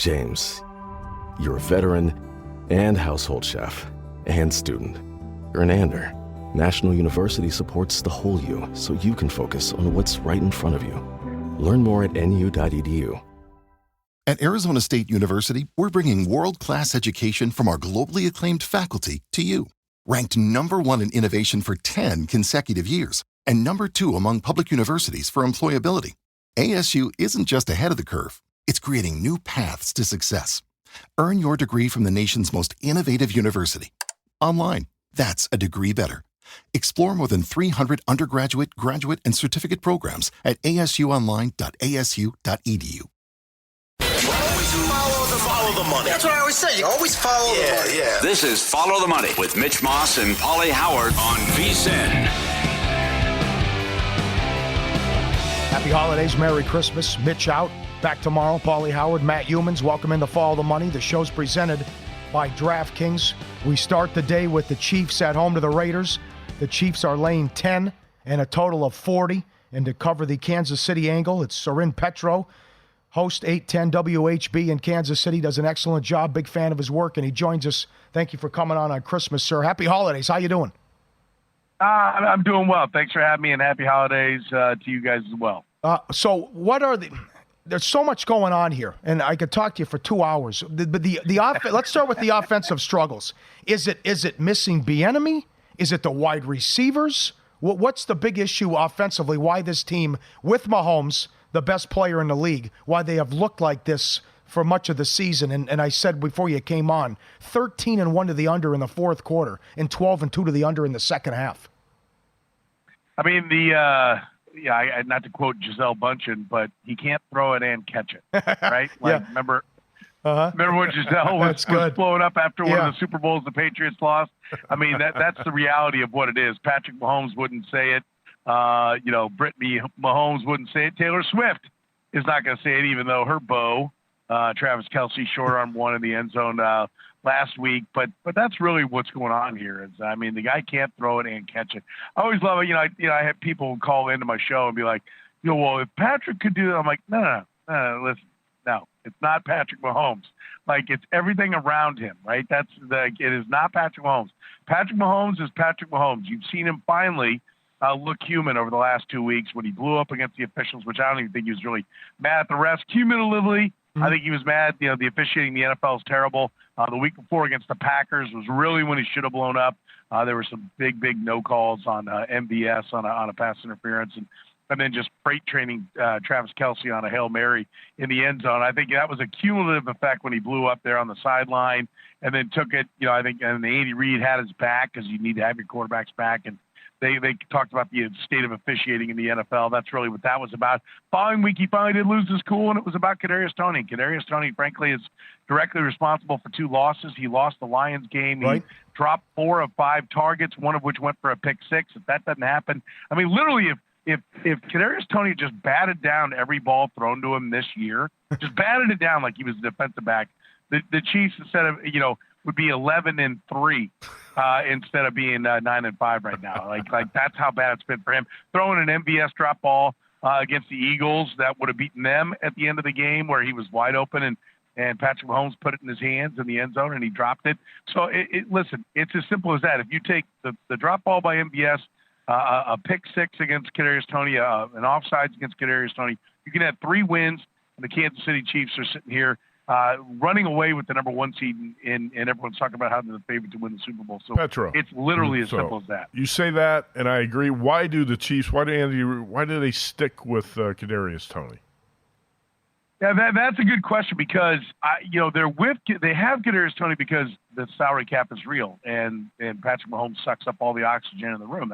James, you're a veteran and household chef and student. You're an Ander. National University supports the whole you so you can focus on what's right in front of you. Learn more at nu.edu. At Arizona State University, we're bringing world-class education from our globally acclaimed faculty to you. Ranked #1 in innovation for 10 consecutive years and #2 among public universities for employability. ASU isn't just ahead of the curve. It's creating new paths to success. Earn your degree from the nation's most innovative university. Online, that's a degree better. Explore more than 300 undergraduate, graduate, and certificate programs at asuonline.asu.edu. Follow the money. That's what I always say. You always follow the money. Yeah. This is Follow the Money with Mitch Moss and Pauly Howard on VSiN. Happy holidays. Merry Christmas. Mitch out. Back tomorrow. Pauly Howard, Matt Youmans. Welcome into Follow the Money. The show's presented by DraftKings. We start the day with the Chiefs at home to the Raiders. The Chiefs are laying 10 and a total of 40. And to cover the Kansas City angle, it's Soren Petro, host 810 WHB in Kansas City, does an excellent job. Big fan of his work, and he joins us. Thank you for coming on Christmas, sir. Happy holidays. How you doing? I'm doing well. Thanks for having me, and happy holidays to you guys as well. So what are there's so much going on here, and I could talk to you for 2 hours. Let's start with the offensive struggles. Is it missing Bieniemy? Is it the wide receivers? What's the big issue offensively? Why this team, with Mahomes, the best player in the league, why they have looked like this for much of the season? And I said before you came on, 13-1 to the under in the fourth quarter and 12-2 to the under in the second half. I mean, not to quote Gisele Bundchen, but he can't throw it and catch it, right? Like, remember when Gisele was blowing up after one of the Super Bowls the Patriots lost? I mean, that's the reality of what it is. Patrick Mahomes wouldn't say it. Brittany Mahomes wouldn't say it. Taylor Swift is not going to say it, even though her beau, Travis Kelce, short arm one in the end zone last week. But that's really what's going on here. The guy can't throw it and catch it. I always love it. I have people call into my show and be like, well, if Patrick could do that, I'm like, no, listen, no, it's not Patrick Mahomes. Like, it's everything around him, right? It is not Patrick Mahomes. Patrick Mahomes is Patrick Mahomes. You've seen him finally look human over the last 2 weeks when he blew up against the officials, which I don't even think he was really mad at the refs. Cumulatively, I think he was mad. The officiating in the NFL is terrible. The week before against the Packers was really when he should have blown up. There were some big no calls on MVS on a pass interference, and then just freight training Travis Kelce on a Hail Mary in the end zone. I think that was a cumulative effect when he blew up there on the sideline and then took it. And Andy Reid had his back because you need to have your quarterback's back, and They talked about the state of officiating in the NFL. That's really what that was about. Following week, he finally did lose his cool, and it was about Kadarius Toney. Kadarius Toney, frankly, is directly responsible for 2 losses. He lost the Lions game. Right. He dropped 4 of 5 targets, one of which went for a pick 6. If that doesn't happen, I mean, literally, if Kadarius Toney just batted down every ball thrown to him this year, just batted it down like he was a defensive back, the Chiefs, instead of would be 11-3 instead of being 9-5 right now. Like that's how bad it's been for him. Throwing an MVS drop ball against the Eagles that would have beaten them at the end of the game, where he was wide open and Patrick Mahomes put it in his hands in the end zone and he dropped it. So listen, it's as simple as that. If you take the drop ball by MVS, a pick 6 against Kadarius Toney, an offsides against Kadarius Toney, you can have 3 wins, and the Kansas City Chiefs are sitting here running away with the number 1 seed, and everyone's talking about how they're the favorite to win the Super Bowl. So Petro, it's literally as simple as that. You say that, and I agree. Why do the Chiefs? Why do they stick with Kadarius Toney? Yeah, that's a good question, because they have Kadarius Toney because the salary cap is real, and Patrick Mahomes sucks up all the oxygen in the room.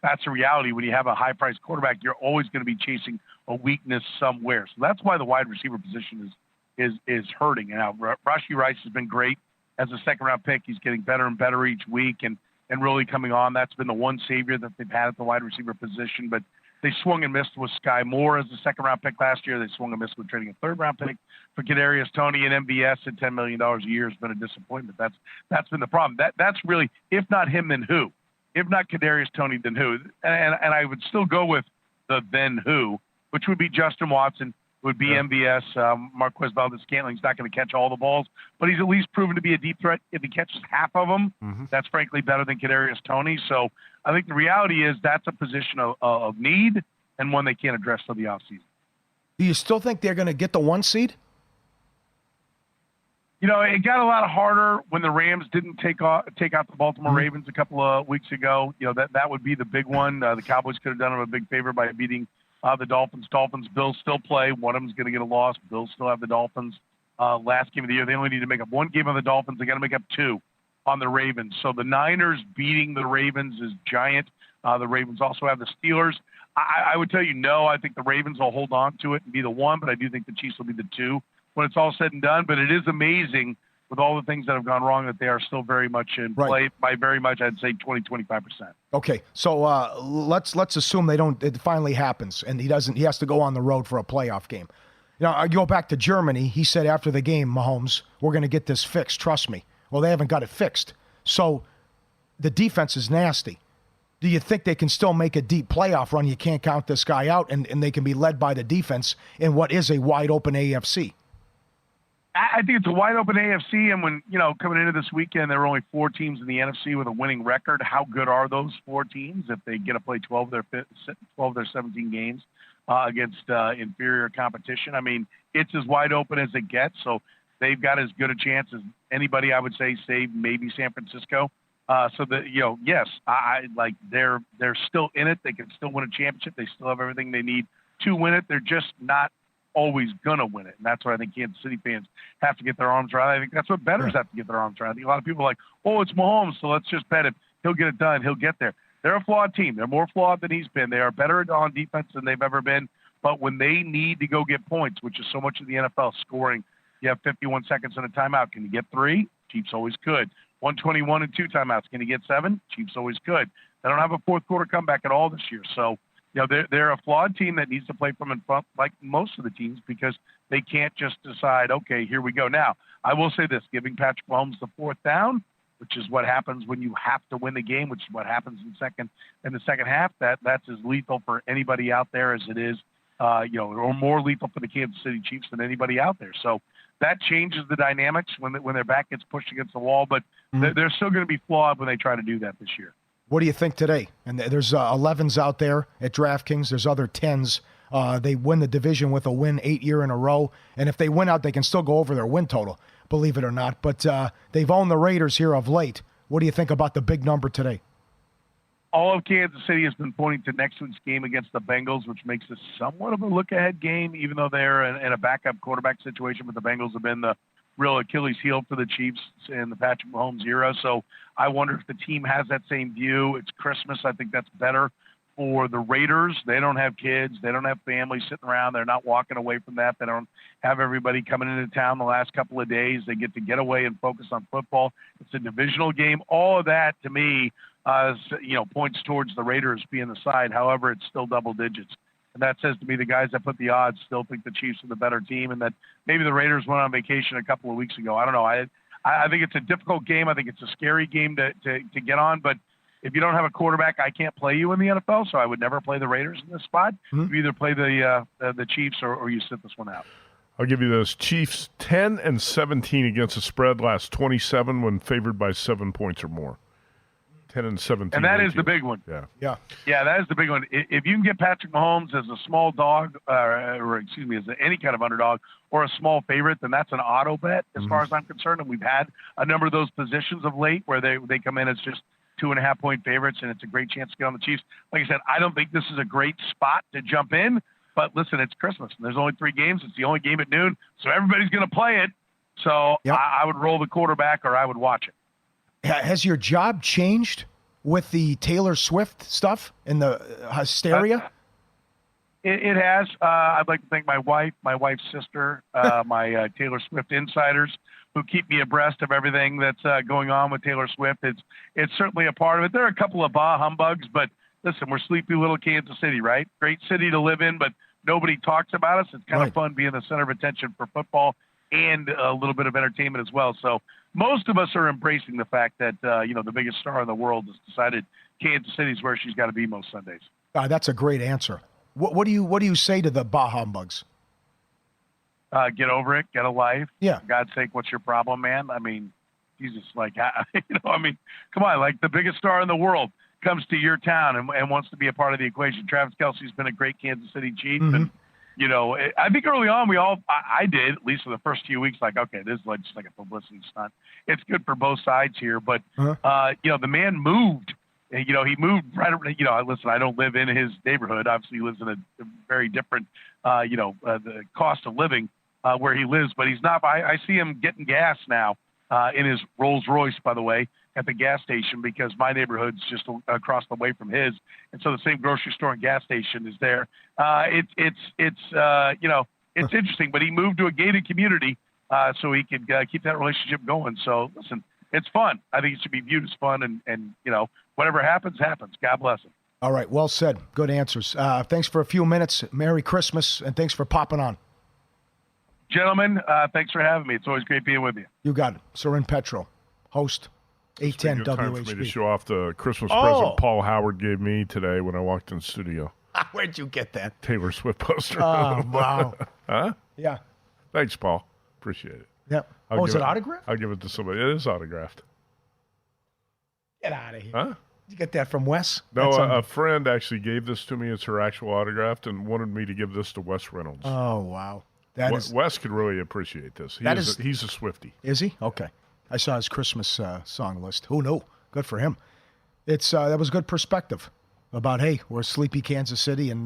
That's the reality. When you have a high-priced quarterback, you're always going to be chasing a weakness somewhere. So that's why the wide receiver position is hurting. Now, Rashee Rice has been great as a second-round pick. He's getting better and better each week and really coming on. That's been the one savior that they've had at the wide receiver position. But they swung and missed with Sky Moore as a second-round pick last year. They swung and missed with trading a third-round pick for Kadarius Toney, and MVS at $10 million a year has been a disappointment. That's been the problem. That's really, if not him, then who? If not Kadarius Toney, then who? And I would still go with the then who, which would be Justin Watson, would be MVS. Marquez Valdez-Scantling's not going to catch all the balls, but he's at least proven to be a deep threat. If he catches half of them, that's frankly better than Kadarius Toney. So I think the reality is that's a position of need and one they can't address till the offseason. Do you still think they're going to get the 1 seed? You know, it got a lot harder when the Rams didn't take out the Baltimore Ravens a couple of weeks ago. You know, that would be the big one. The Cowboys could have done them a big favor by beating the Dolphins. Bills still play. One of them is going to get a loss. Bills still have the Dolphins. Last game of the year, they only need to make up 1 game on the Dolphins. They got to make up 2 on the Ravens. So the Niners beating the Ravens is giant. The Ravens also have the Steelers. I would tell you no. I think the Ravens will hold on to it and be the 1, but I do think the Chiefs will be the 2 when it's all said and done. But it is amazing with all the things that have gone wrong that they are still very much in play. By very much, I'd say 20-25%. Okay, so let's assume it finally happens and he has to go on the road for a playoff game. You know, I go back to Germany. He said after the game, Mahomes, we're going to get this fixed. Trust me. Well, they haven't got it fixed. So the defense is nasty. Do you think they can still make a deep playoff run? You can't count this guy out, and they can be led by the defense in what is a wide-open AFC. I think it's a wide-open AFC, and when, you know, coming into this weekend, there were only 4 teams in the NFC with a winning record. How good are those 4 teams if they get to play 12 of their 17 games against inferior competition? I mean, it's as wide open as it gets, so they've got as good a chance as anybody, I would say, save maybe San Francisco. So that, you know, yes, I like they're still in it. They can still win a championship. They still have everything they need to win it. They're just not always gonna win it, and that's what I think Kansas City fans have to get their arms around. I think that's what bettors have to get their arms around. I think a lot of people are like, oh, it's Mahomes, so let's just bet him. He'll get it done. He'll get there. They're a flawed team. They're more flawed than he's been. They are better on defense than they've ever been. But when they need to go get points, which is so much of the NFL scoring, you have 51 seconds and a timeout. Can you get 3? Chiefs always could. 121 and 2 timeouts. Can you get 7? Chiefs always could. They don't have a fourth quarter comeback at all this year. So, you know, they're a flawed team that needs to play from in front like most of the teams because they can't just decide, okay, here we go. Now, I will say this, giving Patrick Mahomes the 4th down, which is what happens when you have to win the game, which is what happens in the second half, that's as lethal for anybody out there as it is, you know, or more lethal for the Kansas City Chiefs than anybody out there. So that changes the dynamics when their back gets pushed against the wall, but they're still going to be flawed when they try to do that this year. What do you think today? And there's 11s out there at DraftKings. There's other 10s. They win the division with a win 8 year in a row. And if they win out, they can still go over their win total, believe it or not. But they've owned the Raiders here of late. What do you think about the big number today? All of Kansas City has been pointing to next week's game against the Bengals, which makes it somewhat of a look-ahead game, even though they're in a backup quarterback situation. But the Bengals have been the real Achilles heel for the Chiefs in the Patrick Mahomes era. So I wonder if the team has that same view. It's Christmas. I think that's better for the Raiders. They don't have kids. They don't have families sitting around. They're not walking away from that. They don't have everybody coming into town the last couple of days. They get away and focus on football. It's a divisional game. All of that, to me, points towards the Raiders being the side. However, it's still double digits. And that says to me the guys that put the odds still think the Chiefs are the better team and that maybe the Raiders went on vacation a couple of weeks ago. I don't know. I think it's a difficult game. I think it's a scary game to get on. But if you don't have a quarterback, I can't play you in the NFL, so I would never play the Raiders in this spot. You either play the Chiefs or you sit this one out. I'll give you this. Chiefs 10 and 17 against the spread, last 27 when favored by 7 points or more. 10 and 17. And that is the big one. Yeah, that is the big one. If you can get Patrick Mahomes as a small dog, as any kind of underdog or a small favorite, then that's an auto bet as far as I'm concerned. And we've had a number of those positions of late where they come in as just 2.5 point favorites, and it's a great chance to get on the Chiefs. Like I said, I don't think this is a great spot to jump in, but listen, it's Christmas, and there's only 3 games. It's the only game at noon, so everybody's going to play it. So I would roll the quarterback or I would watch it. Has your job changed with the Taylor Swift stuff and the hysteria? It has. I'd like to thank my wife, my wife's sister, my Taylor Swift insiders who keep me abreast of everything that's going on with Taylor Swift. It's certainly a part of it. There are a couple of bah humbugs, but listen, we're sleepy little Kansas City, right? Great city to live in, but nobody talks about us. It's kind of fun being the center of attention for football and a little bit of entertainment as well. So most of us are embracing the fact that, the biggest star in the world has decided Kansas City is where she's got to be most Sundays. That's a great answer. What do you say to the bah humbugs? Get over it. Get a life. Yeah. For God's sake, what's your problem, man? I mean, Jesus, like, come on, like the biggest star in the world comes to your town and wants to be a part of the equation. Travis Kelce's been a great Kansas City Chief. Mm-hmm. And, I think early on I did, at least for the first few weeks, like, okay, this is like just like a publicity stunt. It's good for both sides here. But, the man moved. He moved right. Listen, I don't live in his neighborhood. Obviously, he lives in a very different, the cost of living where he lives. But he's not. I see him getting gas now in his Rolls Royce, by the way, at the gas station, because my neighborhood's just across the way from his, and so the same grocery store and gas station is there. It's interesting. But he moved to a gated community so he could keep that relationship going. So listen. It's fun. I think it should be viewed as fun, and whatever happens, happens. God bless him. All right, well said. Good answers. Thanks for a few minutes. Merry Christmas, and thanks for popping on. Gentlemen, thanks for having me. It's always great being with you. You got it. Soren Petro, host, 810 WHB. Time for me to show off the Christmas present Paul Howard gave me today when I walked in the studio. Where'd you get that? Taylor Swift poster. Oh, wow. Huh? Yeah. Thanks, Paul. Appreciate it. Yeah. Is it autographed? I'll give it to somebody. It is autographed. Get out of here. Huh? Did you get that from Wes? No, a friend actually gave this to me. It's her actual autograph and wanted me to give this to Wes Reynolds. Oh, wow. Wes could really appreciate this. He's a Swiftie. Is he? Okay. I saw his Christmas song list. Who knew? Good for him. That was good perspective about, hey, we're sleepy Kansas City and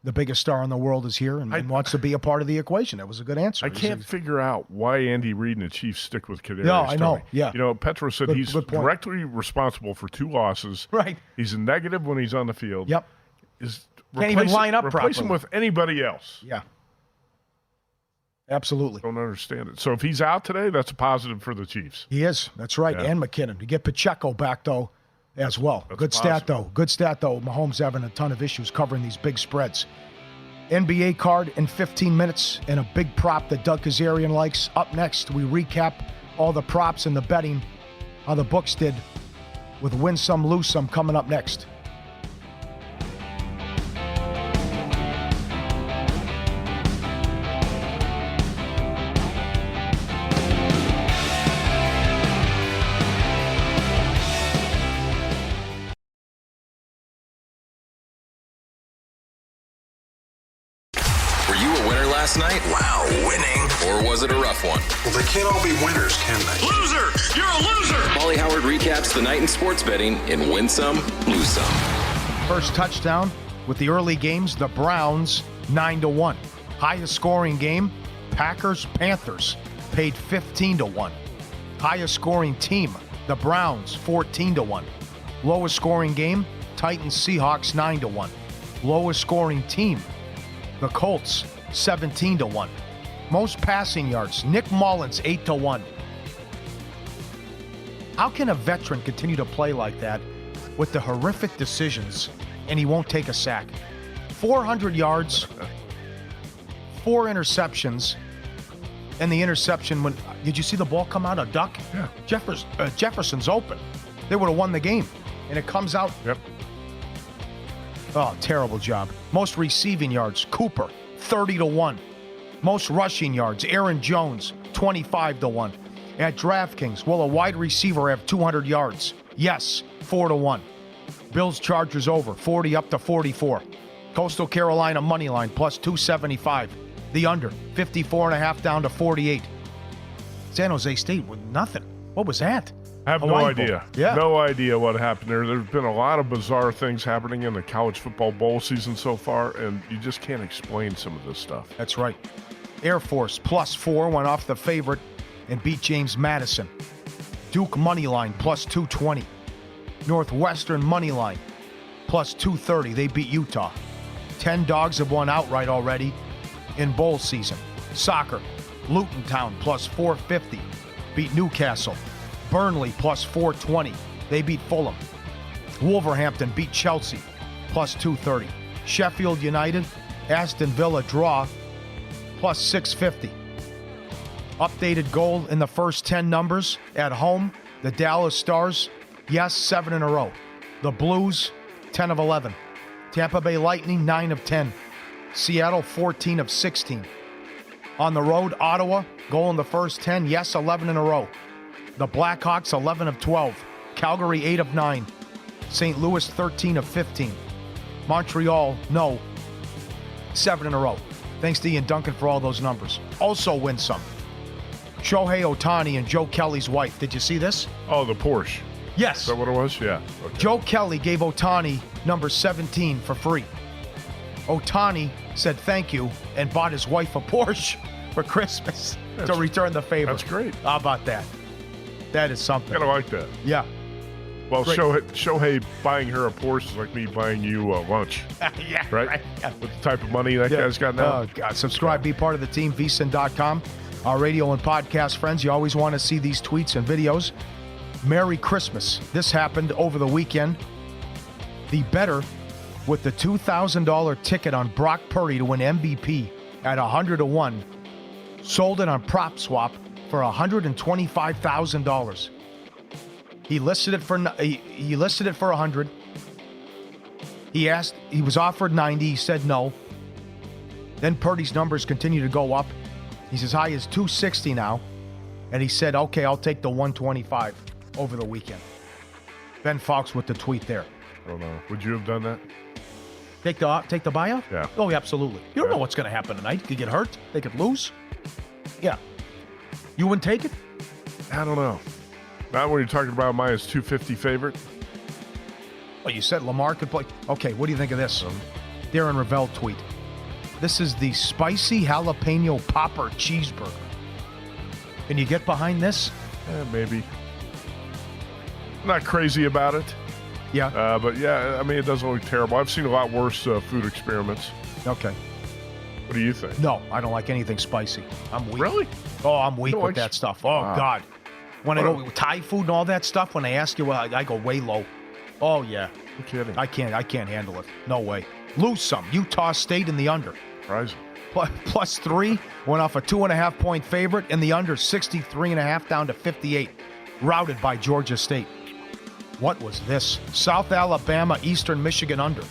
the biggest star in the world is here and wants to be a part of the equation. That was a good answer. I can't figure out why Andy Reid and the Chiefs stick with Kadarius No, I know. Toney. Yeah. Petro said he's directly responsible for 2 losses. Right. He's a negative when he's on the field. Yep. Can't even line up Replace properly. him with anybody else. Yeah. Absolutely. Don't understand it. So if he's out today, that's a positive for the Chiefs. He is. That's right. Yeah. And McKinnon. You get Pacheco back, though, as well. That's Good possible. stat, though. Good stat, though. Mahomes having a ton of issues covering these big spreads. NBA card in 15 minutes and a big prop that Doug Kezirian likes. Up next, we recap all the props and the betting, how the books did with win some, lose some coming up next. Last night? Wow, winning. Or was it a rough one? Well, they can't all be winners, can they? Loser! You're a loser! Pauly Howard recaps the night in sports betting in Win Some, Lose Some. First touchdown with the early games, the Browns 9-1. Highest scoring game, Packers-Panthers, paid 15-1. Highest scoring team, the Browns 14-1. Lowest scoring game, Titans-Seahawks 9-1. Lowest scoring team, the Colts 17-1. Most passing yards, Nick Mullins 8-1. How can a veteran continue to play like that with the horrific decisions and he won't take a sack? 400 yards, 4 interceptions, and the interception when did you see the ball come out a duck? Yeah. Jefferson's open. They would have won the game, and it comes out. Yep. Oh, terrible job. Most receiving yards, Cooper 30-1. Most rushing yards, Aaron Jones 25-1. At DraftKings, will a wide receiver have 200 yards? Yes, 4-1. Bills Chargers over 40 up to 44. Coastal Carolina money line plus 275. The under 54.5 down to 48. San Jose State with nothing. What was that? I have Hawaii no idea. Bowl. Yeah. No idea what happened there. There's been a lot of bizarre things happening in the college football bowl season so far, and you just can't explain some of this stuff. That's right. Air Force plus 4 went off the favorite and beat James Madison. Duke money line plus 220. Northwestern money line plus 230. They beat Utah. 10 dogs have won outright already in bowl season. Soccer, Luton Town plus 450. Beat Newcastle. Burnley plus 420. They beat Fulham. Wolverhampton beat Chelsea plus 230. Sheffield United, Aston Villa draw plus 650. Updated goal in the first 10 numbers. At home, the Dallas Stars, yes, 7 in a row. The Blues, 10 of 11. Tampa Bay Lightning, 9 of 10. Seattle, 14 of 16. On the road, Ottawa, goal in the first 10. Yes, 11 in a row. The Blackhawks, 11 of 12. Calgary, 8 of 9. St. Louis, 13 of 15. Montreal, no. 7 in a row. Thanks to Ian Duncan for all those numbers. Also win some. Shohei Ohtani and Joe Kelly's wife. Did you see this? Oh, the Porsche. Yes. Is that what it was? Yeah. Okay. Joe Kelly gave Ohtani number 17 for free. Ohtani said thank you and bought his wife a Porsche for Christmas to return the favor. That's great. How about that? That is something. Kind of like that. Yeah. Well, Shohei buying her a Porsche is like me buying you lunch. Yeah. Right? Yeah. With the type of money that guy's got now. Oh, God. Subscribe, be part of the team, vsin.com. Our radio and podcast friends, you always want to see these tweets and videos. Merry Christmas. This happened over the weekend. The bettor with the $2,000 ticket on Brock Purdy to win MVP at 100-1 sold it on PropSwap for $125,000. He listed it for $100. He was offered $90. He said no. Then Purdy's numbers continue to go up. He's as high as $260 now. And he said, okay, I'll take the $125 over the weekend. Ben Fox with the tweet there. I don't know. Would you have done that? Take the buyout? Yeah. Oh, absolutely. You don't know what's going to happen tonight. Could get hurt. They could lose. Yeah. You wouldn't take it? I don't know. Not when you're talking about minus 250 favorite. Well, you said Lamar could play. Okay, what do you think of this? Darren Ravel tweet. This is the spicy jalapeno popper cheeseburger. Can you get behind this? Maybe. I'm not crazy about it. Yeah. But yeah, I mean, it doesn't look terrible. I've seen a lot worse food experiments. Okay. What do you think? No, I don't like anything spicy. I'm weak. Really? Oh, I'm weak with that stuff. Oh, wow. God. When I go Thai food and all that stuff, when they ask you, I go way low. Oh, yeah. You're kidding. I can't handle it. No way. Lose some. Utah State in the under. Surprising. Plus 3. Went off a 2.5-point favorite in the under, 63.5 down to 58. Routed by Georgia State. What was this? South Alabama, Eastern Michigan under.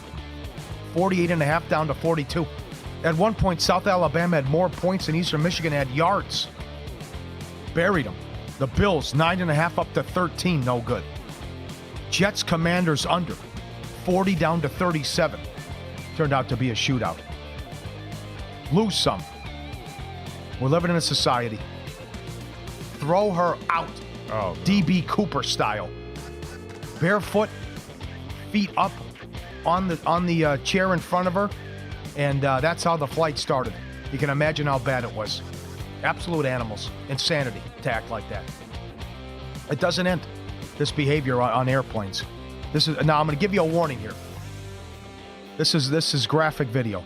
48.5 down to 42. At one point, South Alabama had more points than Eastern Michigan had yards. Buried them. The Bills, 9.5 up to 13, no good. Jets Commanders under. 40 down to 37. Turned out to be a shootout. Lose some. We're living in a society. Throw her out. Oh, no. DB Cooper style. Barefoot, feet up on the chair in front of her, and that's how the flight started. You can imagine how bad it was. Absolute animals. Insanity to act like that. It doesn't end, this behavior on airplanes. Now I'm going to give you a warning here. This is graphic video.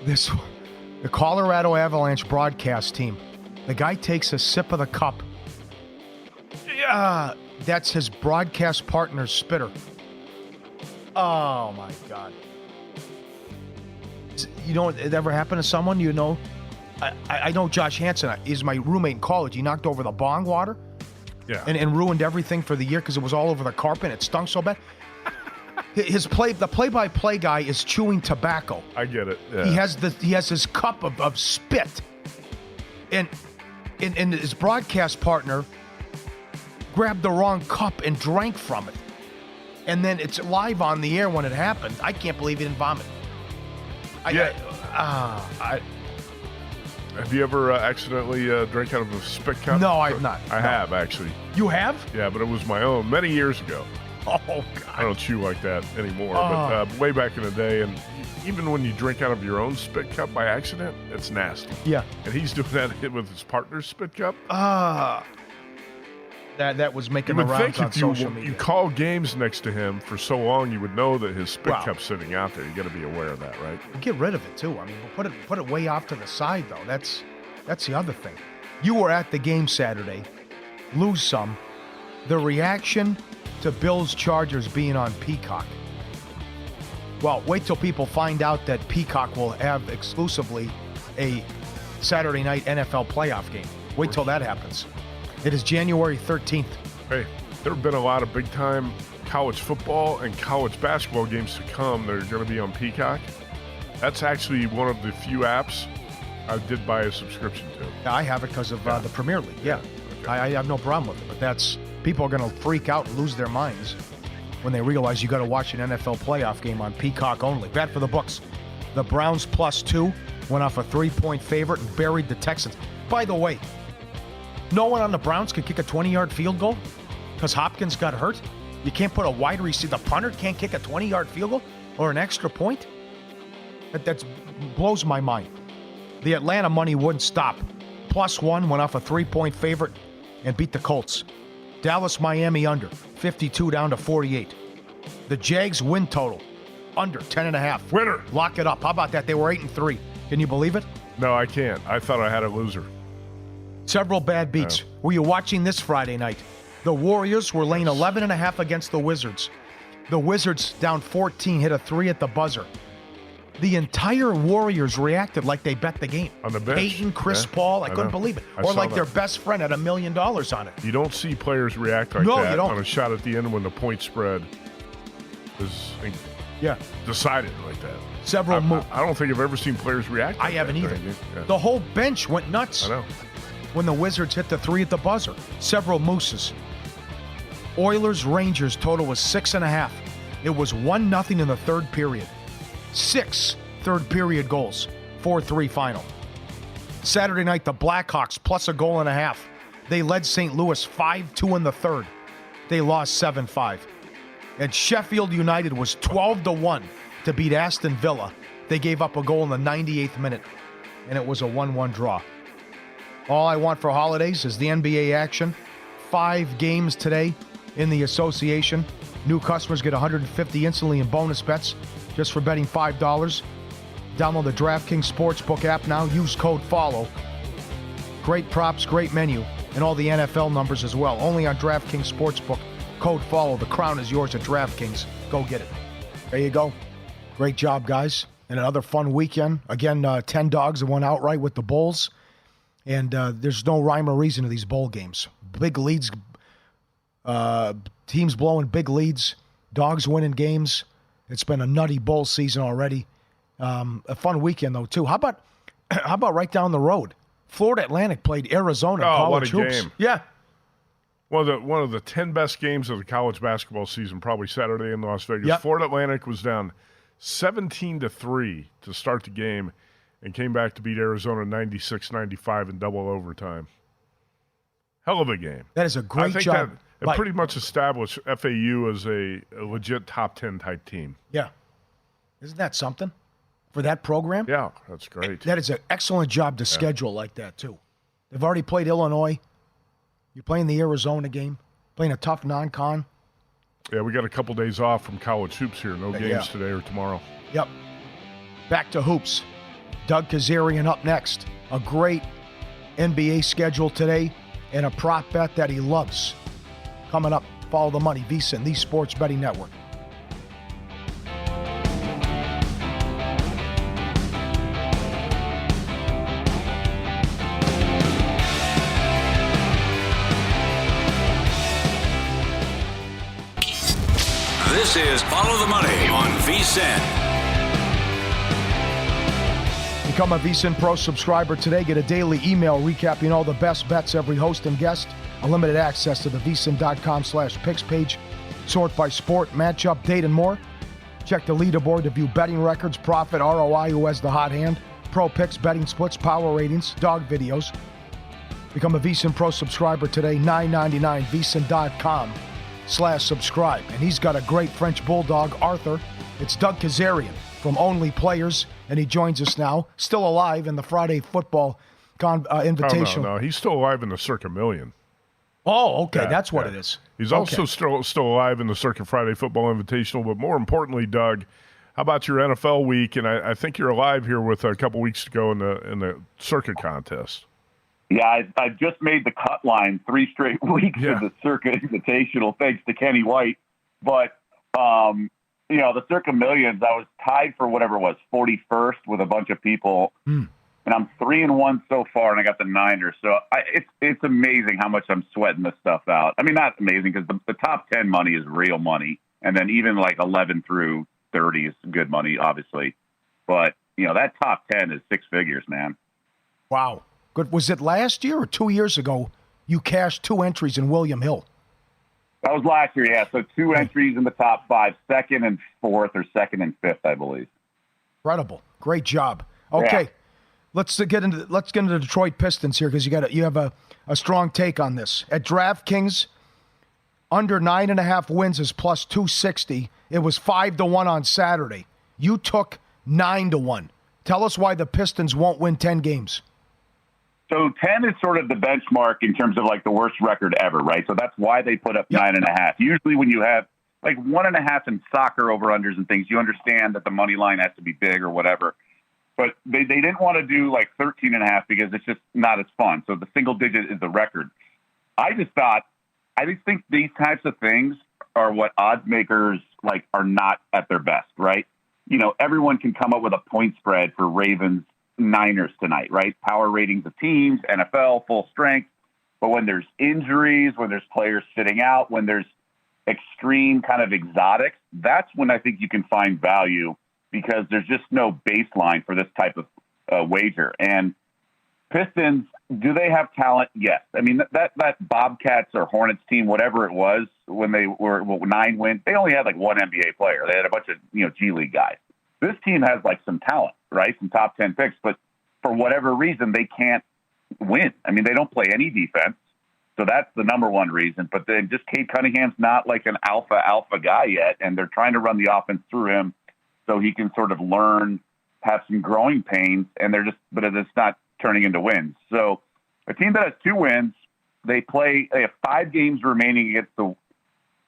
The Colorado Avalanche broadcast team. The guy takes a sip of the cup. Yeah, that's his broadcast partner's spitter. Oh my God. You know, it ever happened to someone you know? I know Josh Hansen is my roommate in college. He knocked over the bong water. Yeah. And ruined everything for the year because it was all over the carpet and it stunk so bad. The play-by-play guy is chewing tobacco. I get it. Yeah. He has his cup of spit. And his broadcast partner grabbed the wrong cup and drank from it. And then it's live on the air when it happened. I can't believe he didn't vomit. Have you ever accidentally drank out of a spit cup? No, I've not. I have, actually. You have? Yeah, but it was my own many years ago. Oh, God. I don't chew like that anymore, but way back in the day, and even when you drink out of your own spit cup by accident, it's nasty. Yeah. And he's doing that with his partner's spit cup. That was making the rounds on social media. You call games next to him for so long, you would know that his spit cup's sitting out there. You got to be aware of that, right? Get rid of it too. I mean, put it way off to the side though. That's the other thing. You were at the game Saturday. Lose some. The reaction to Bills Chargers being on Peacock. Well, wait till people find out that Peacock will have exclusively a Saturday night NFL playoff game. Wait till that happens. It is January 13th. Hey, there have been a lot of big-time college football and college basketball games to come that are going to be on Peacock. That's actually one of the few apps I did buy a subscription to. Yeah, I have it because of the Premier League. Yeah, okay. I have no problem with it. But people are going to freak out and lose their minds when they realize you got to watch an NFL playoff game on Peacock only. Bet for the books. The Browns +2 went off a 3-point favorite and buried the Texans. By the way, no one on the Browns can kick a 20-yard field goal because Hopkins got hurt. You can't put a wide receiver. The punter can't kick a 20-yard field goal or an extra point. That blows my mind. The Atlanta money wouldn't stop. +1 went off a 3-point favorite and beat the Colts. Dallas, Miami under 52 down to 48. The Jags win total under 10.5. Winner. Lock it up. How about that? They were 8-3. Can you believe it? No, I can't. I thought I had a loser. Several bad beats. Were you watching this Friday night? The Warriors were laying 11.5 against the Wizards. The Wizards down 14, hit a 3 at the buzzer. The entire Warriors reacted like they bet the game. On the bench. Peyton, Chris Paul, I couldn't believe it. Or like their best friend had $1 million on it. You don't see players react like that on a shot at the end when the point spread is decided like that. Several moves. I don't think I've ever seen players react like I haven't either. Yeah. The whole bench went nuts. I know. When the Wizards hit the 3 at the buzzer. Several mooses. Oilers Rangers total was 6.5. It was 1-0 in the third period. 6 third period goals. 4-3 final. Saturday night, the Blackhawks +1.5 goals. They led St. Louis 5-2 in the third. They lost 7-5. And Sheffield United was 12-1 to beat Aston Villa. They gave up a goal in the 98th minute, and it was a 1-1 draw. All I want for holidays is the NBA action. 5 games today in the association. New customers get $150 instantly in bonus bets just for betting $5. Download the DraftKings Sportsbook app now. Use code FOLLOW. Great props, great menu, and all the NFL numbers as well. Only on DraftKings Sportsbook. Code FOLLOW. The crown is yours at DraftKings. Go get it. There you go. Great job, guys. And another fun weekend. Again, 10 dogs that won outright with the Bulls. And there's no rhyme or reason to these bowl games. Big leads, teams blowing big leads, dogs winning games. It's been a nutty bowl season already. A fun weekend, though, too. How about right down the road? Florida Atlantic played Arizona college what a hoops. Game. Yeah. One of the 10 best games of the college basketball season, probably Saturday in Las Vegas. Yep. Florida Atlantic was down 17-3 to start the game and came back to beat Arizona 96-95 in double overtime. Hell of a game. That is a great job. I think that pretty much established FAU as a legit top 10 type team. Yeah. Isn't that something for that program? Yeah, that's great. That is an excellent job to schedule like that, too. They've already played Illinois. You're playing the Arizona game, playing a tough non-con. Yeah, we got a couple days off from college hoops here. No games today or tomorrow. Yep. Back to hoops. Doug Kezirian up next. A great NBA schedule today and a prop bet that he loves. Coming up, follow the money. VSiN, the Sports Betting Network. This is Follow the Money on VSiN. Become a VSiN Pro subscriber today. Get a daily email recapping all the best bets, every host and guest. Unlimited access to the VSiN.com/picks page. Sort by sport, matchup, date, and more. Check the leaderboard to view betting records, profit, ROI, who has the hot hand, pro picks, betting splits, power ratings, dog videos. Become a VSiN Pro subscriber today. $9.99. VSiN.com/subscribe. And he's got a great French bulldog, Arthur. It's Doug Kezirian from Only Players, and he joins us now, still alive in the Friday football invitational. No, he's still alive in the Circa Million. Oh, okay, that's what it is. He's also still alive in the Circa Friday Football Invitational, but more importantly, Doug, how about your NFL week? And I think you're alive here with a couple weeks to go in the Circa contest. Yeah, I just made the cut line 3 straight weeks of the Circa Invitational, thanks to Kenny White. But, the Circa Millions, I was tied for whatever it was, 41st with a bunch of people. And I'm 3-1 so far, and I got the Niners. So it's amazing how much I'm sweating this stuff out. I mean, not amazing because the top 10 money is real money. And then even like 11 through 30 is good money, obviously. But, that top 10 is 6 figures, man. Wow. Good. Was it last year or 2 years ago you cashed 2 entries in William Hill? That was last year, yeah. So 2 entries in the top 5, second and fourth, or second and fifth, I believe. Incredible. Great job. Okay. Yeah. Let's get into the Detroit Pistons here because you have a strong take on this. At DraftKings, under 9.5 wins is plus 260. It was 5-1 on Saturday. You took 9-1. Tell us why the Pistons won't win 10 games. So 10 is sort of the benchmark in terms of like the worst record ever, right? So that's why they put up 9.5. Usually when you have like 1.5 in soccer over-unders and things, you understand that the money line has to be big or whatever. But they didn't want to do like 13.5 because it's just not as fun. So the single digit is the record. I just think these types of things are what odds makers like are not at their best, right? You know, everyone can come up with a point spread for Ravens Niners tonight, right? Power ratings of teams, NFL, full strength. But when there's injuries, when there's players sitting out, when there's extreme kind of exotics, that's when I think you can find value because there's just no baseline for this type of wager. And Pistons, do they have talent? Yes. I mean, that Bobcats or Hornets team, whatever it was, when they were 9 wins, they only had like one NBA player. They had a bunch of, G League guys. This team has like some talent, right? Some top 10 picks, but for whatever reason, they can't win. I mean, they don't play any defense. So that's the number one reason. But then just Cade Cunningham's not like an alpha guy yet. And they're trying to run the offense through him so he can sort of learn, have some growing pains. And but it's not turning into wins. So a team that has 2 wins, they have 5 games remaining against the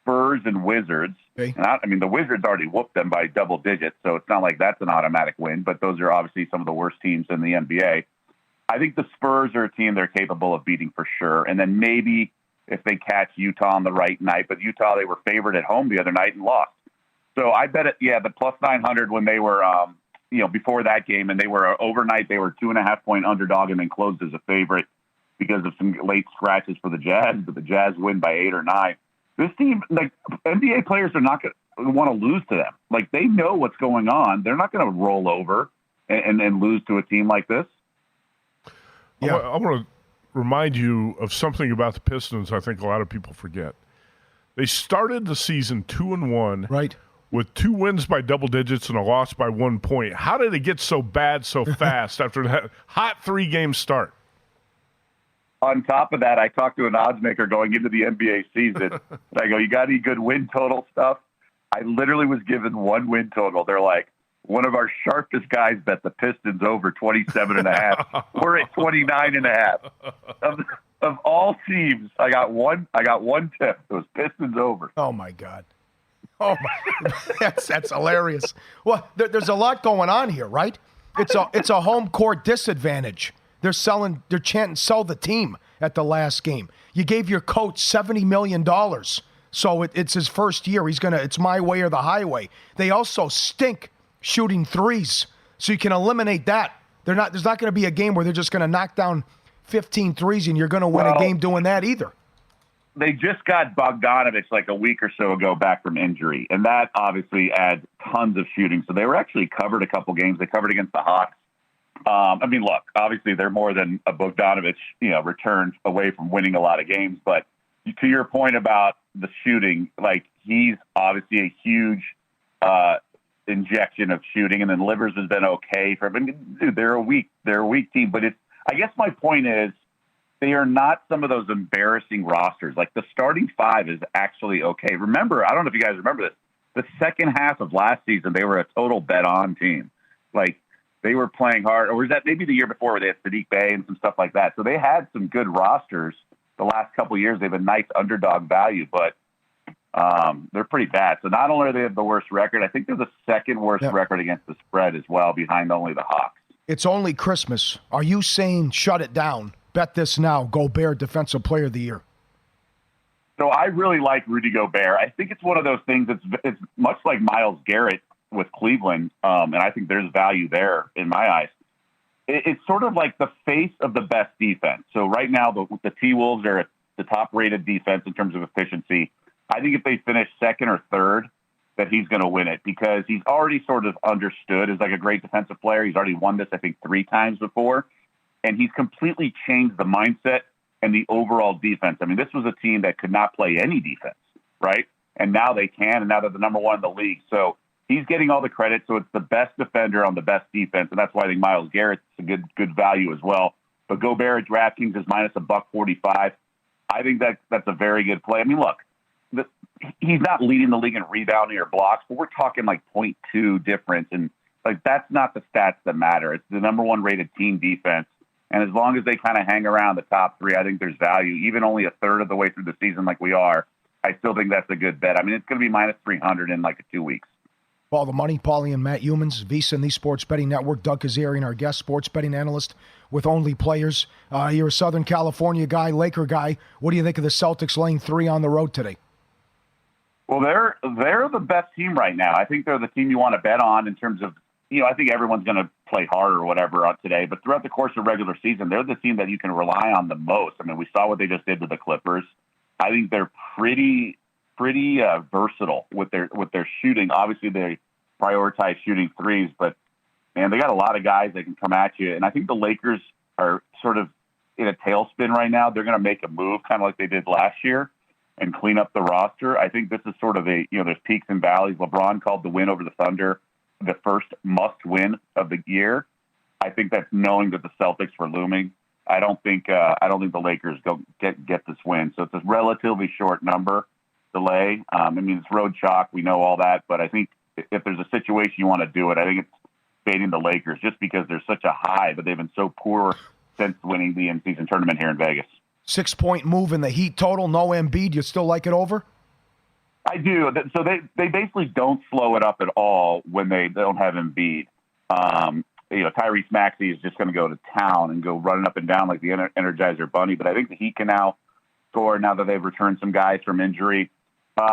Spurs and Wizards. Okay. And the Wizards already whooped them by double digits, so it's not like that's an automatic win, but those are obviously some of the worst teams in the NBA. I think the Spurs are a team they're capable of beating for sure. And then maybe if they catch Utah on the right night, but Utah, they were favored at home the other night and lost. So I bet the plus 900 when they were, before that game, and they were overnight, they were 2.5-point underdog and then closed as a favorite because of some late scratches for the Jazz, but the Jazz win by 8 or 9. This team, like NBA players are not going to want to lose to them. Like they know what's going on. They're not going to roll over and lose to a team like this. Yeah. I want to remind you of something about the Pistons I think a lot of people forget. They started the season 2-1. Right. With 2 wins by double digits and a loss by 1 point. How did it get so bad so fast after that hot 3-game start? On top of that, I talked to an odds maker going into the NBA season. And I go, you got any good win total stuff? I literally was given 1 win total. They're like, one of our sharpest guys bet the Pistons over 27.5. We're at 29.5. Of all teams, I got one tip. It was Pistons over. Oh my God. Oh my, that's hilarious. Well, there's a lot going on here, right? It's a home court disadvantage. They're chanting sell the team at the last game. You gave your coach $70 million. So it's his first year. It's my way or the highway. They also stink shooting threes. So you can eliminate that. There's not going to be a game where they're just going to knock down 15 threes and you're going to win a game doing that either. They just got Bogdanovich like a week or so ago back from injury, and that obviously adds tons of shooting. So they were actually covered a couple games. They covered against the Hawks. Look, obviously they're more than a Bogdanovich, return away from winning a lot of games. But to your point about the shooting, like he's obviously a huge injection of shooting, and then Livers has been okay for him. Dude, they're a weak team. But I guess my point is they are not some of those embarrassing rosters. Like the starting 5 is actually okay. Remember, I don't know if you guys remember this. The second half of last season, they were a total bet-on team. Like. They were playing hard, or was that maybe the year before where they had Sadiq Bey and some stuff like that? So they had some good rosters the last couple of years. They have a nice underdog value, but they're pretty bad. So not only are they the worst record, I think they're the second worst record against the spread as well, behind only the Hawks. It's only Christmas. Are you saying shut it down? Bet this now. Gobert, Defensive Player of the Year. So I really like Rudy Gobert. I think it's one of those things it's much like Myles Garrett with Cleveland, and I think there's value there in my eyes. It's sort of like the face of the best defense. So right now, the T-Wolves are the top-rated defense in terms of efficiency. I think if they finish second or third, that he's going to win it because he's already sort of understood as like a great defensive player. He's already won this, I think, 3 times before. and he's completely changed the mindset and the overall defense. I mean, this was a team that could not play any defense, right? And now they can, and now they're the number one in the league. So he's getting all the credit. So it's the best defender on the best defense, and that's why I think Myles Garrett's a good value as well. But Gobert at DraftKings is minus $145. I think that's a very good play. I mean, look, he's not leading the league in rebounding or blocks, but we're talking like 0.2 difference, and like that's not the stats that matter. It's the number one rated team defense. And as long as they kind of hang around the top three, I think there's value. Even only a third of the way through the season like we are, I still think that's a good bet. I mean, it's going to be minus 300 in like 2 weeks. Follow the money, Pauly and Matt Youmans, VSiN, the Sports Betting Network. Doug Kezirian, our guest sports betting analyst with Only Players. You're a Southern California guy, Laker guy. What do you think of the Celtics laying 3 on the road today? Well, they're the best team right now. I think they're the team you want to bet on in terms of, I think everyone's going to play hard or whatever on today, but throughout the course of regular season, they're the team that you can rely on the most. I mean, we saw what they just did to the Clippers. I think they're pretty versatile with their shooting. Obviously, they prioritize shooting threes, but man, they got a lot of guys that can come at you. And I think the Lakers are sort of in a tailspin right now. They're going to make a move, kind of like they did last year, and clean up the roster. I think this is sort of there's peaks and valleys. LeBron called the win over the Thunder the first must-win of the year. I think that's knowing that the Celtics were looming. I don't think the Lakers go get this win. So it's a relatively short number delay. I mean, it's road chalk. We know all that. But I think if there's a situation you want to do it, I think it's fading the Lakers just because they're such a high, but they've been so poor since winning the in-season tournament here in Vegas. 6-point move in the Heat total. No Embiid. You still like it over? I do. So they basically don't slow it up at all when they don't have Embiid. Tyrese Maxey is just going to go to town and go running up and down like the Energizer Bunny. But I think the Heat can now score now that they've returned some guys from injury.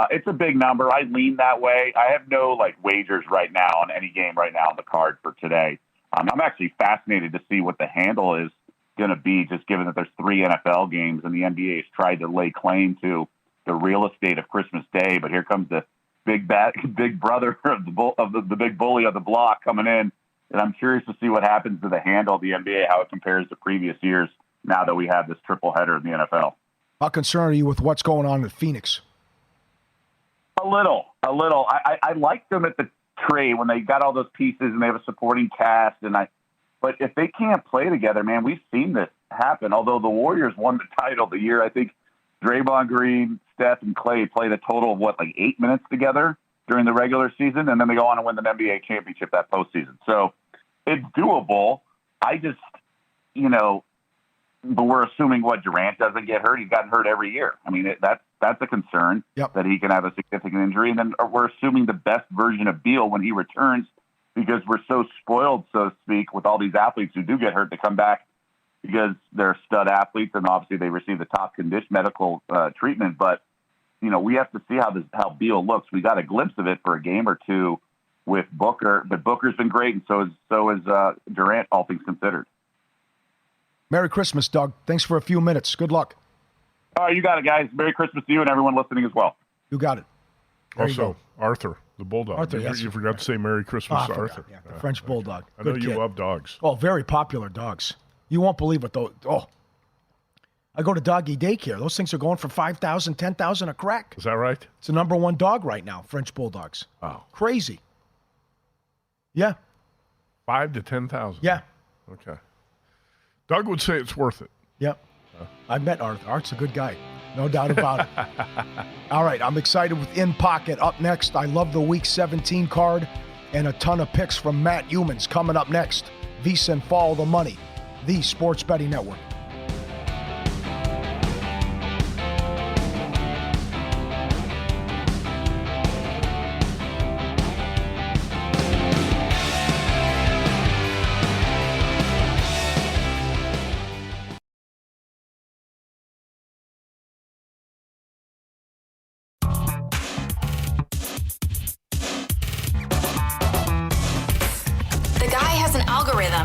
It's a big number. I lean that way. I have no wagers right now on any game right now on the card for today. I'm actually fascinated to see what the handle is going to be, just given that there's 3 NFL games and the NBA has tried to lay claim to the real estate of Christmas Day, but here comes the big brother of the big bully of the block coming in, and I'm curious to see what happens to the handle of the NBA, how it compares to previous years now that we have this triple header in the NFL. How concerned are you with what's going on with Phoenix? A little. I liked them at the trade when they got all those pieces and they have a supporting cast, but if they can't play together, man, we've seen this happen. Although the Warriors won the title the year, I think Draymond Green, Steph, and Clay played a total of 8 minutes together during the regular season, and then they go on and win the NBA championship that postseason. So it's doable. I just, but we're assuming Durant doesn't get hurt. He's gotten hurt every year. I mean, that's a concern that he can have a significant injury. And then we're assuming the best version of Beal when he returns, because we're so spoiled, so to speak, with all these athletes who do get hurt to come back because they're stud athletes and obviously they receive the top condition medical treatment. But, we have to see how Beal looks. We got a glimpse of it for a game or two with Booker, but Booker's been great, and so is Durant, all things considered. Merry Christmas, Doug. Thanks for a few minutes. Good luck. All right, you got it, guys. Merry Christmas to you and everyone listening as well. You got it. There also, Arthur, the bulldog. Arthur, yes. You forgot to say Merry Christmas to Arthur. Yeah, the French bulldog. I know you love dogs. Oh, very popular dogs. You won't believe it, though. Oh, I go to doggy daycare. Those things are going for $5,000, $10,000 a crack. Is that right? It's the number one dog right now, French bulldogs. Wow. Crazy. Yeah. 5,000 to 10,000. Yeah. Okay. Doug would say it's worth it. Yep. I met Arthur. Art's a good guy. No doubt about it. All right, I'm excited with In Pocket up next. I love the Week 17 card and a ton of picks from Matt Youmans coming up next. VSiN, Follow the Money, the Sports Betting Network.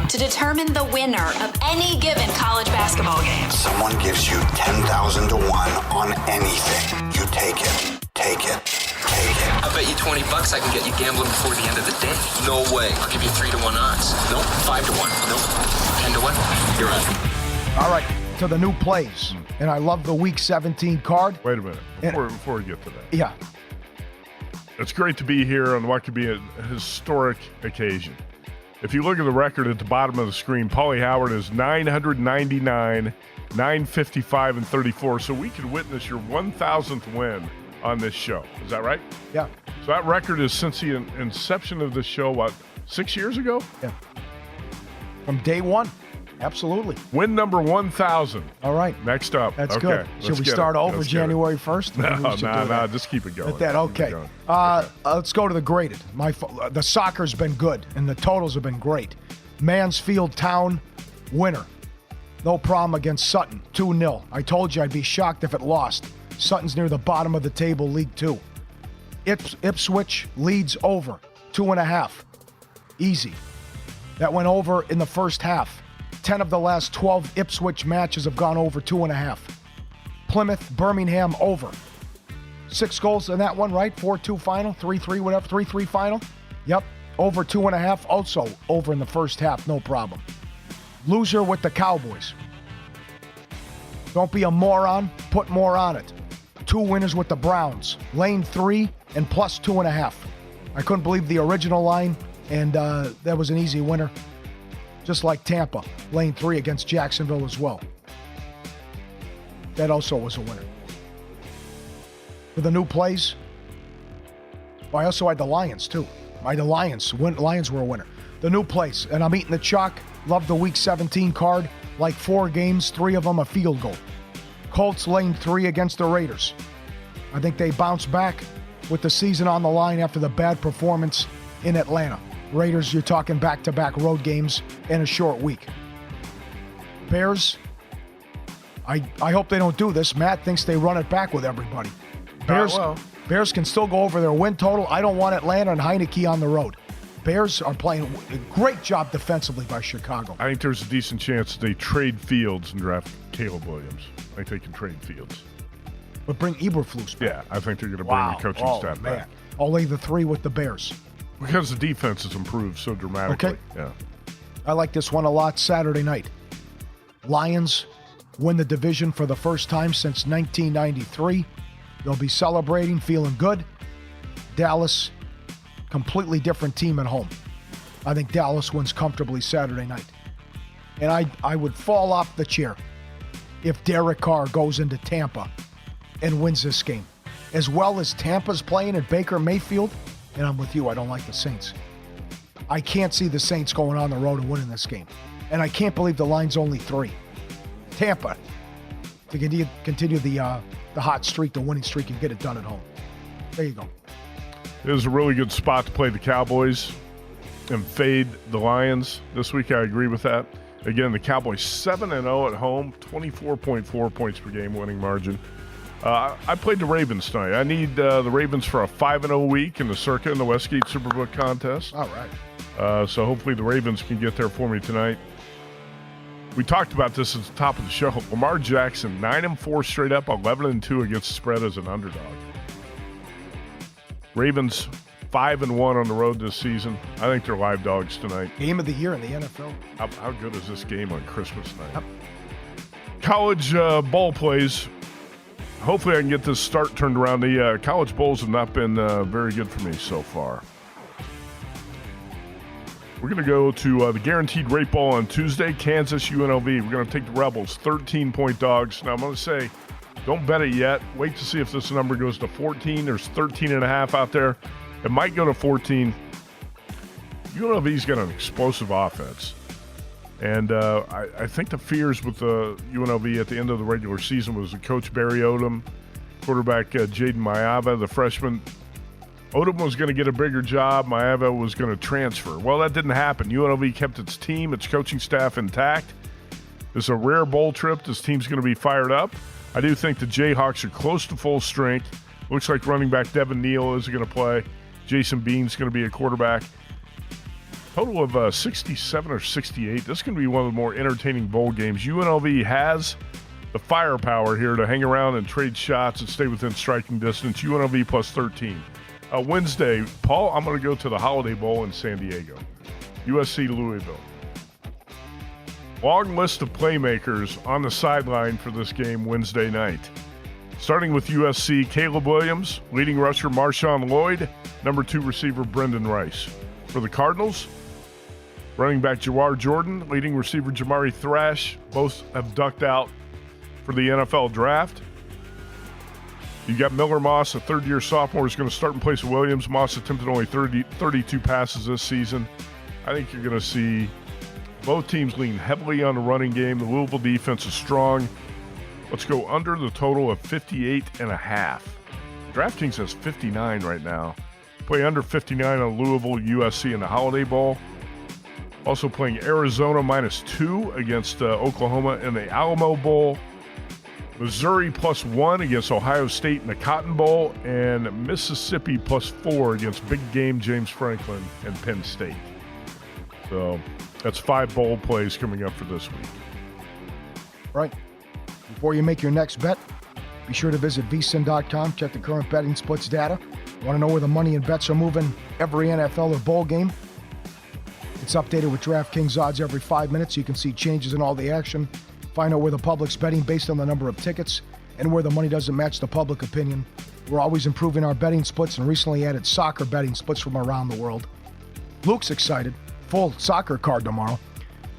To determine the winner of any given college basketball game. Someone gives you 10,000 to 1 on anything. You take it, take it, take it. I'll bet you $20 I can get you gambling before the end of the day. No way. I'll give you 3-1 odds. Nope. 5-1. Nope. 10-1. You're on. All right, to the new plays. And I love the Week 17 card. Wait a minute. Before we get to that. Yeah. It's great to be here on what could be a historic occasion. If you look at the record at the bottom of the screen, Pauly Howard is 999, 955, and 34. So we could witness your 1,000th win on this show. Is that right? Yeah. So that record is since the inception of the show, what, 6 years ago? Yeah. From day one. Absolutely. Win number 1,000. All right. Next up. That's okay, good. Should we start over January 1st? No, just keep it going. Okay. Let's go to the graded. The soccer's been good, and the totals have been great. Mansfield Town, winner. No problem against Sutton, 2-0. I told you I'd be shocked if it lost. Sutton's near the bottom of the table, League 2. Ipswich leads over, 2.5. Easy. That went over in the first half. 10 of the last 12 Ipswich matches have gone over 2.5. Plymouth, Birmingham, over. 6 goals in that one, right? 4-2 final, 3-3, whatever, 3-3 final. Yep, over 2.5. Also over in the first half, no problem. Loser with the Cowboys. Don't be a moron, put more on it. 2 winners with the Browns. Lane 3 and plus 2.5. I couldn't believe the original line, and that was an easy winner. Just like Tampa, lane 3 against Jacksonville as well. That also was a winner. For the new plays, I also had the Lions too. Lions were a winner. The new plays, and I'm eating the chalk. Love the Week 17 card. Like 4 games, 3 of them a field goal. Colts lane 3 against the Raiders. I think they bounce back with the season on the line after the bad performance in Atlanta. Raiders, you're talking back-to-back road games in a short week. Bears, I hope they don't do this. Matt thinks they run it back with everybody. Bears can still go over their win total. I don't want Atlanta and Heineke on the road. Bears are playing a great job defensively by Chicago. I think there's a decent chance they trade Fields and draft Caleb Williams. I think they can trade Fields. But bring Eberflus back. Yeah, I think they're going to bring the coaching staff back. I'll lay the 3 with the Bears. Because the defense has improved so dramatically. Okay. Yeah. I like this one a lot. Saturday night. Lions win the division for the first time since 1993. They'll be celebrating, feeling good. Dallas, completely different team at home. I think Dallas wins comfortably Saturday night. And I would fall off the chair if Derek Carr goes into Tampa and wins this game. As well as Tampa's playing at Baker Mayfield, and I'm with you, I don't like the Saints. I can't see the Saints going on the road and winning this game. And I can't believe the line's only 3. Tampa, to continue the hot streak, the winning streak, and get it done at home. There you go. It is a really good spot to play the Cowboys and fade the Lions this week. I agree with that. Again, the Cowboys 7-0 at home, 24.4 points per game winning margin. I played the Ravens tonight. I need the Ravens for a 5-0 week in the Circa in the Westgate Superbook contest. All right. So hopefully the Ravens can get there for me tonight. We talked about this at the top of the show. Lamar Jackson, 9-4 straight up, 11-2 against the spread as an underdog. Ravens 5-1 on the road this season. I think they're live dogs tonight. Game of the year in the NFL. How good is this game on Christmas night? Yep. College ball plays. Hopefully I can get this start turned around. The college bowls have not been very good for me so far. We're going to go to the guaranteed rate ball on Tuesday, Kansas UNLV. We're going to take the Rebels, 13-point dogs. Now I'm going to say, don't bet it yet. Wait to see if this number goes to 14. There's 13.5 out there. It might go to 14. UNLV's got an explosive offense. And I think the fears with the UNLV at the end of the regular season was the coach Barry Odom, quarterback Jaden Maiava, the freshman. Odom was going to get a bigger job. Maiava was going to transfer. Well, that didn't happen. UNLV kept its team, its coaching staff intact. It's a rare bowl trip. This team's going to be fired up. I do think the Jayhawks are close to full strength. Looks like running back Devin Neal is going to play. Jason Bean's going to be a quarterback. Total of 67 or 68. This is going to be one of the more entertaining bowl games. UNLV has the firepower here to hang around and trade shots and stay within striking distance. UNLV plus 13. Wednesday, Paul, I'm going to go to the Holiday Bowl in San Diego. USC Louisville. Long list of playmakers on the sideline for this game Wednesday night. Starting with USC, Caleb Williams, leading rusher Marshawn Lloyd, number 2 receiver Brendan Rice. For the Cardinals, running back Jawar Jordan, leading receiver Jamari Thrash, both have ducked out for the NFL draft. You got Miller Moss, a third-year sophomore, is going to start in place of Williams. Moss attempted only 32 passes this season. I think you're going to see both teams lean heavily on the running game. The Louisville defense is strong. Let's go under the total of 58.5. DraftKings has 59 right now. Play under 59 on Louisville, USC in the Holiday Bowl. Also playing Arizona -2 against Oklahoma in the Alamo Bowl. Missouri +1 against Ohio State in the Cotton Bowl. And Mississippi +4 against big game James Franklin and Penn State. So that's 5 bowl plays coming up for this week. Right. Before you make your next bet, be sure to visit vsin.com. Check the current betting splits data. Want to know where the money and bets are moving every NFL or bowl game? It's updated with DraftKings odds every 5 minutes so you can see changes in all the action. Find out where the public's betting based on the number of tickets and where the money doesn't match the public opinion. We're always improving our betting splits and recently added soccer betting splits from around the world. Luke's excited. Full soccer card tomorrow.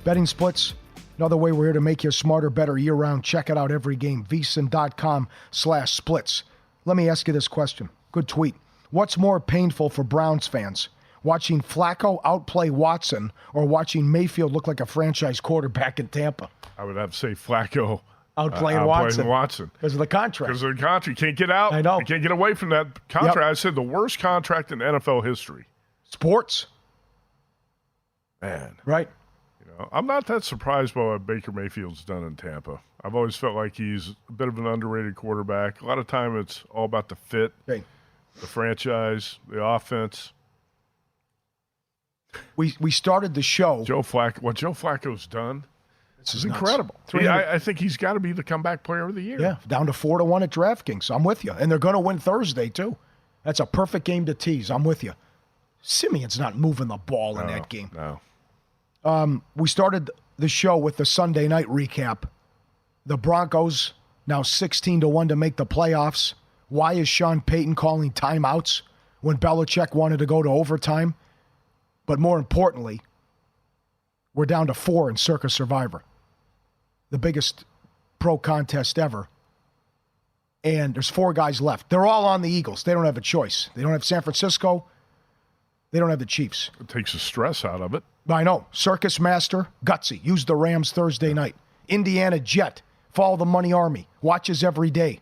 Betting splits. Another way we're here to make you smarter, better year-round. Check it out every game. vsin.com/splits. Let me ask you this question. Good tweet. What's more painful for Browns fans? Watching Flacco outplay Watson or watching Mayfield look like a franchise quarterback in Tampa? I would have to say Flacco outplaying Watson. Because of the contract. Because of the contract. You can't get out. I know. You can't get away from that contract. Yep. I said the worst contract in NFL history. Sports. Man. Right. I'm not that surprised by what Baker Mayfield's done in Tampa. I've always felt like he's a bit of an underrated quarterback. A lot of time it's all about the fit, the franchise, the offense. We started the show. What Joe Flacco's done is incredible. I think he's got to be the comeback player of the year. Yeah, down to 4-1 at DraftKings. I'm with you. And they're going to win Thursday, too. That's a perfect game to tease. I'm with you. Simeon's not moving the ball in that game. No. We started the show with the Sunday night recap. The Broncos now 16-1 to make the playoffs. Why is Sean Payton calling timeouts when Belichick wanted to go to overtime? But more importantly, we're down to 4 in Circa Survivor, the biggest pro contest ever. And there's 4 guys left. They're all on the Eagles. They don't have a choice. They don't have San Francisco. They don't have the Chiefs. It takes the stress out of it. I know. Circus Master, Gutsy, used the Rams Thursday night. Indiana Jet, follow the money army, watches every day.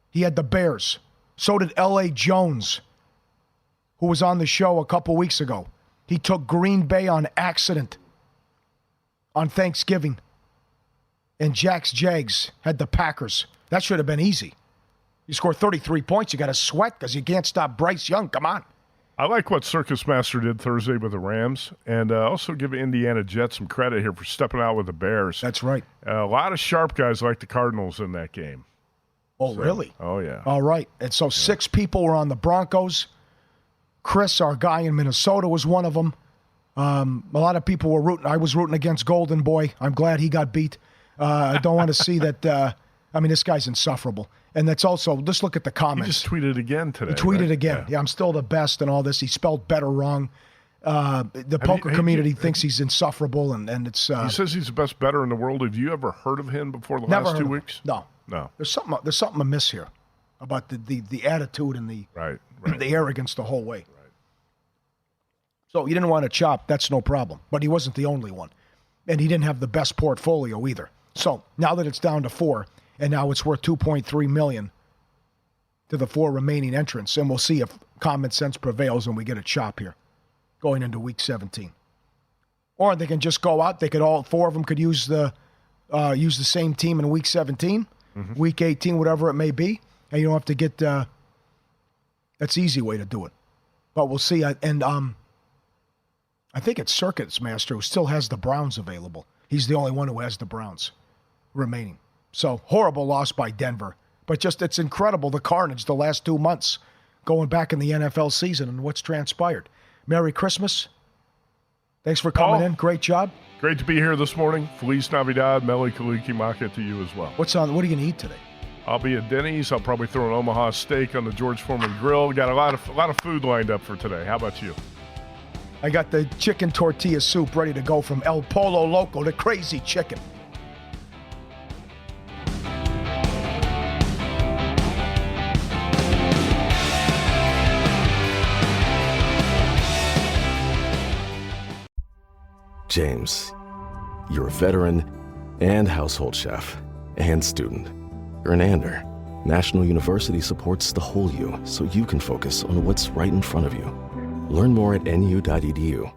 He had the Bears. So did L.A. Jones, who was on the show a couple weeks ago. He took Green Bay on accident on Thanksgiving. And Jack's Jags had the Packers. That should have been easy. You score 33 points, you got to sweat because you can't stop Bryce Young. Come on. I like what Circus Master did Thursday with the Rams, and also give Indiana Jet some credit here for stepping out with the Bears. That's right. A lot of sharp guys like the Cardinals in that game. Oh, really? Oh, yeah. All right. And so 6 people were on the Broncos. Chris, our guy in Minnesota, was one of them. A lot of people were rooting. I was rooting against Golden Boy. I'm glad he got beat. I don't want to see that. This guy's insufferable. And that's also, just look at the comments. He just tweeted again today. He tweeted again. Yeah, I'm still the best and all this. He spelled better wrong. The poker community thinks he's insufferable, and it's... he says he's the best bettor in the world. Have you ever heard of him before the last 2 weeks? No. There's something amiss here about the attitude and the arrogance the whole way. Right. So you didn't want to chop, that's no problem. But he wasn't the only one. And he didn't have the best portfolio either. So now that it's down to 4... and now it's worth $2.3 million to the 4 remaining entrants. And we'll see if common sense prevails and we get a chop here going into Week 17. Or they can just go out. They could all 4 of them could use the same team in Week 17, Week 18, whatever it may be. And you don't have to get that's the easy way to do it. But we'll see. And I think it's Circuits Master who still has the Browns available. He's the only one who has the Browns remaining. So, horrible loss by Denver. But just, it's incredible, the carnage the last 2 months. going back in the NFL season and what's transpired. Merry Christmas. Thanks for coming in. Great job. Great to be here this morning. Feliz Navidad, Mele Kalikimaka to you as well. What are you going to eat today? I'll be at Denny's. I'll probably throw an Omaha steak on the George Foreman grill. Got a lot of food lined up for today. How about you? I got the chicken tortilla soup ready to go from El Polo Loco, the crazy chicken. James, you're a veteran and household chef and student. You're an Ander. National University supports the whole you so you can focus on what's right in front of you. Learn more at nu.edu.